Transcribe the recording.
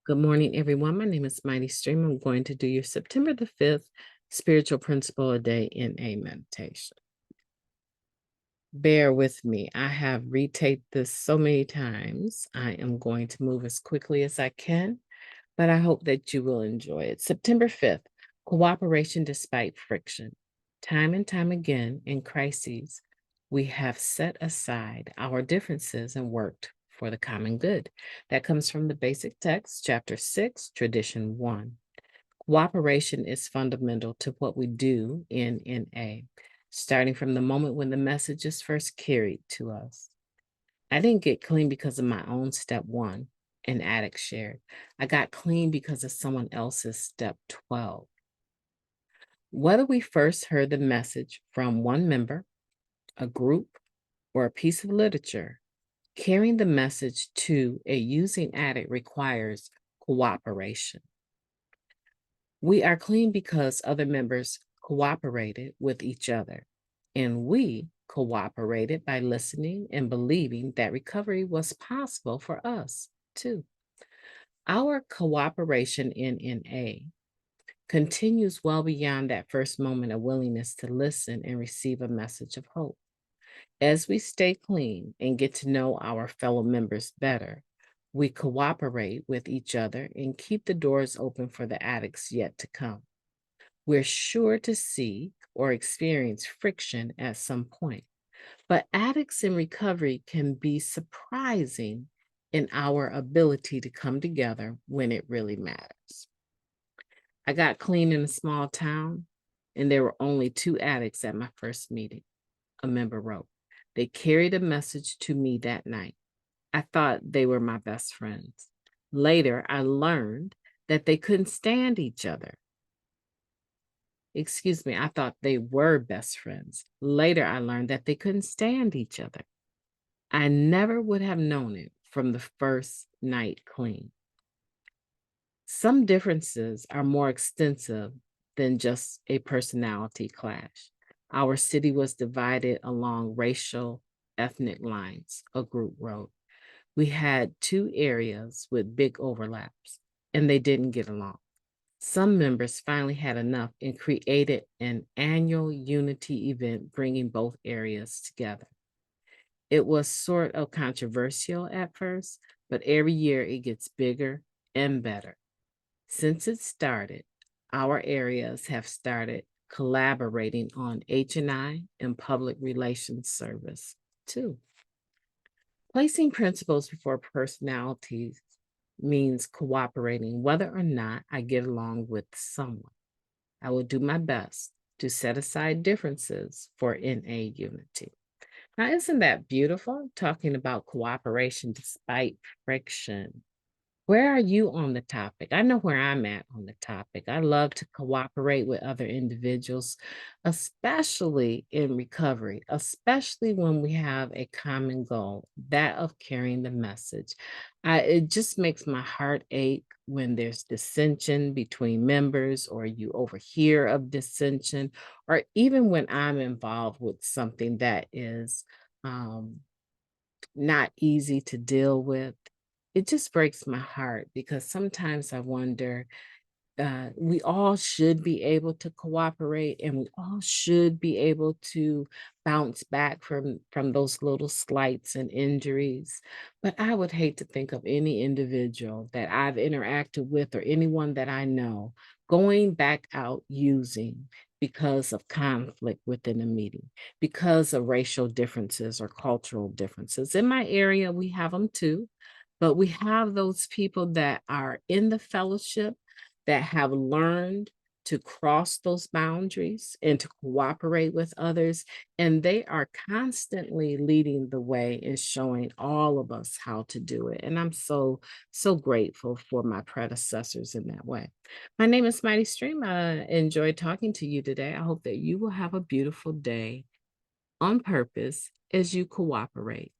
Good morning, everyone. My name is Mighty Stream. I'm going to do your September the 5th spiritual principle a day in a meditation. Bear with me. I have retaped this so many times. I am going to move as quickly as I can, but I hope that you will enjoy it. September 5th, cooperation despite friction. Time and time again in crises, we have set aside our differences and worked for the common good. That comes from the basic text, chapter 6, tradition 1. Cooperation is fundamental to what we do in NA, starting from the moment when the message is first carried to us. I didn't get clean because of my own step 1, an addict shared. I got clean because of someone else's step 12. Whether we first heard the message from one member, a group, or a piece of literature, carrying the message to a using addict requires cooperation. We are clean because other members cooperated with each other, and we cooperated by listening and believing that recovery was possible for us too. Our cooperation in NA continues well beyond that first moment of willingness to listen and receive a message of hope. As we stay clean and get to know our fellow members better, we cooperate with each other and keep the doors open for the addicts yet to come. We're sure to see or experience friction at some point, but addicts in recovery can be surprising in our ability to come together when it really matters. I got clean in a small town, and there were only 2 addicts at my first meeting, a member wrote. They carried a message to me that night. I thought they were my best friends. Later, I learned that they couldn't stand each other. Excuse me, I thought they were best friends. Later, I learned that they couldn't stand each other. I never would have known it from the first night clean. Some differences are more extensive than just a personality clash. Our city was divided along racial, ethnic lines, a group wrote. We had 2 areas with big overlaps, and they didn't get along. Some members finally had enough and created an annual unity event bringing both areas together. It was sort of controversial at first, but every year it gets bigger and better. Since it started, our areas have started collaborating on H&I and public relations service too. Placing principles before personalities means cooperating whether or not I get along with someone. I will do my best to set aside differences for NA unity. Now, isn't that beautiful? Talking about cooperation despite friction. Where are you on the topic? I know where I'm at on the topic. I love to cooperate with other individuals, especially in recovery, especially when we have a common goal, that of carrying the message. It just makes my heart ache when there's dissension between members, or you overhear of dissension, or even when I'm involved with something that is um, not easy to deal with. It just breaks my heart because sometimes I wonder, we all should be able to cooperate, and we all should be able to bounce back from those little slights and injuries. But I would hate to think of any individual that I've interacted with or anyone that I know going back out using because of conflict within a meeting, because of racial differences or cultural differences. In my area, we have them too, but we have those people that are in the fellowship that have learned to cross those boundaries and to cooperate with others. And they are constantly leading the way and showing all of us how to do it. And I'm so, so grateful for my predecessors in that way. My name is Mighty Stream. I enjoyed talking to you today. I hope that you will have a beautiful day on purpose as you cooperate.